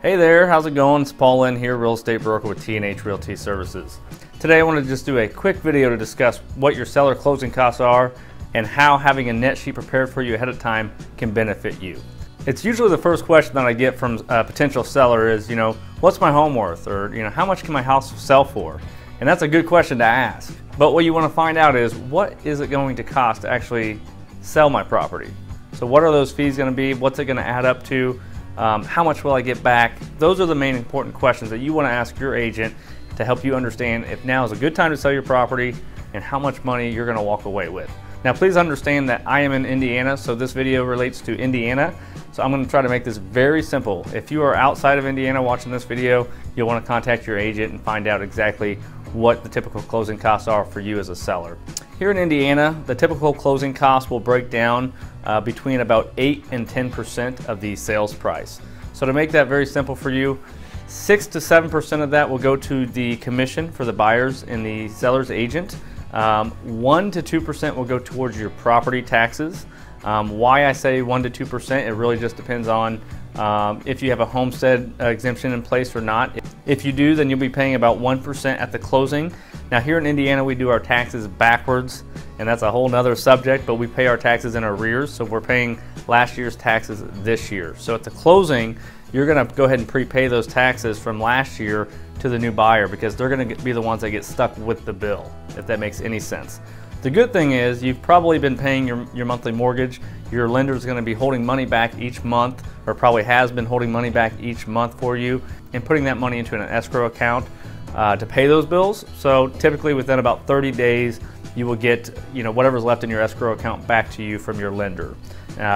Hey there, how's it going? It's Paul Lynn here, real estate broker with T&H Realty Services. Today I want to just do a quick video to discuss what your seller closing costs are and how having a net sheet prepared for you ahead of time can benefit you. It's usually the first question that I get from a potential seller is, what's my home worth? Or, how much can my house sell for? And that's a good question to ask. But what you want to find out is, what is it going to cost to actually sell my property? So what are those fees going to be? What's it going to add up to? How much will I get back? Those are the main important questions that you want to ask your agent to help you understand if now is a good time to sell your property and how much money you're going to walk away with. Now please understand that I am in Indiana, so this video relates to Indiana. So I'm going to try to make this very simple. If you are outside of Indiana watching this video, you'll want to contact your agent and find out exactly what the typical closing costs are for you as a seller. Here in Indiana, the typical closing costs will break down between about 8 and 10% of the sales price. So to make that very simple for you, 6 to 7% of that will go to the commission for the buyers and the seller's agent. 1 to 2% will go towards your property taxes. Why I say 1 to 2%, it really just depends on if you have a homestead exemption in place or not. If you do, then you'll be paying about 1% at the closing. Now here in Indiana, we do our taxes backwards, and that's a whole nother subject, but we pay our taxes in arrears, so we're paying last year's taxes this year. So at the closing, you're gonna go ahead and prepay those taxes from last year to the new buyer because they're gonna be the ones that get stuck with the bill, if that makes any sense. The good thing is you've probably been paying your monthly mortgage. Your lender is going to be holding money back each month, or probably has been holding money back each month for you and putting that money into an escrow account to pay those bills. So typically within about 30 days, you will get whatever's left in your escrow account back to you from your lender.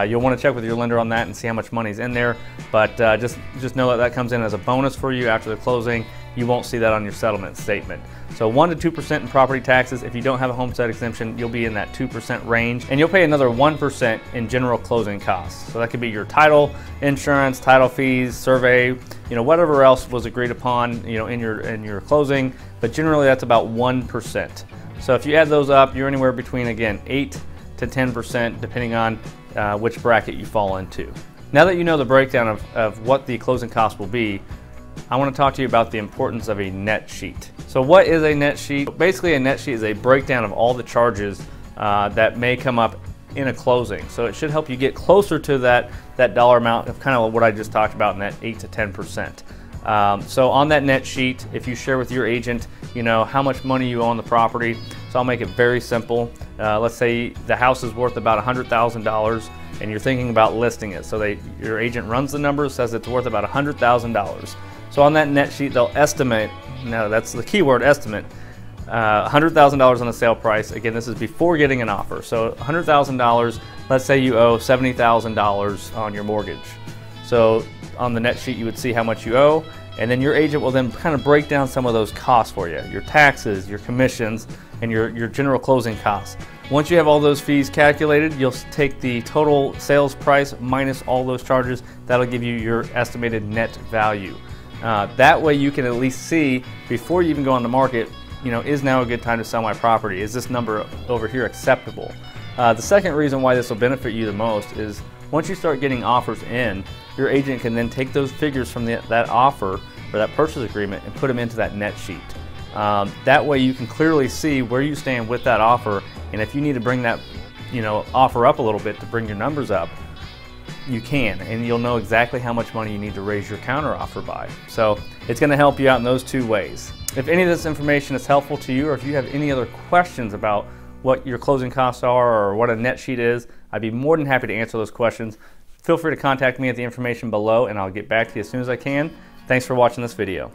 You'll want to check with your lender on that and see how much money's in there, but just know that that comes in as a bonus for you after the closing. You won't see that on your settlement statement. So 1 to 2% in property taxes. If you don't have a homestead exemption, you'll be in that 2% range, and you'll pay another 1% in general closing costs. So that could be your title, insurance, title fees, survey, whatever else was agreed upon, in your closing. But generally, that's about 1%. So if you add those up, you're anywhere between, again, 8 to 10%, depending on which bracket you fall into. Now that you know the breakdown of what the closing costs will be, I want to talk to you about the importance of a net sheet. So what is a net sheet? Basically, a net sheet is a breakdown of all the charges that may come up in a closing. So it should help you get closer to that dollar amount of kind of what I just talked about in that 8 to 10%. So on that net sheet, if you share with your agent, how much money you owe on the property. So I'll make it very simple. Let's say the house is worth about $100,000 and you're thinking about listing it. So your agent runs the numbers, says it's worth about $100,000. So on that net sheet, they'll estimate, now that's the key word, estimate, $100,000 on the sale price. Again, this is before getting an offer. So $100,000, let's say you owe $70,000 on your mortgage. So on the net sheet, you would see how much you owe, and then your agent will then kind of break down some of those costs for you, your taxes, your commissions, and your general closing costs. Once you have all those fees calculated, you'll take the total sales price minus all those charges. That'll give you your estimated net value. That way you can at least see, before you even go on the market, is now a good time to sell my property? Is this number over here acceptable? The second reason why this will benefit you the most is once you start getting offers in, your agent can then take those figures from that offer or that purchase agreement and put them into that net sheet. That way you can clearly see where you stand with that offer, and if you need to bring that offer up a little bit to bring your numbers up, you can, and you'll know exactly how much money you need to raise your counter offer by. So it's going to help you out in those two ways. If any of this information is helpful to you, or if you have any other questions about what your closing costs are or what a net sheet is, I'd be more than happy to answer those questions. Feel free to contact me at the information below, and I'll get back to you as soon as I can. Thanks for watching this video.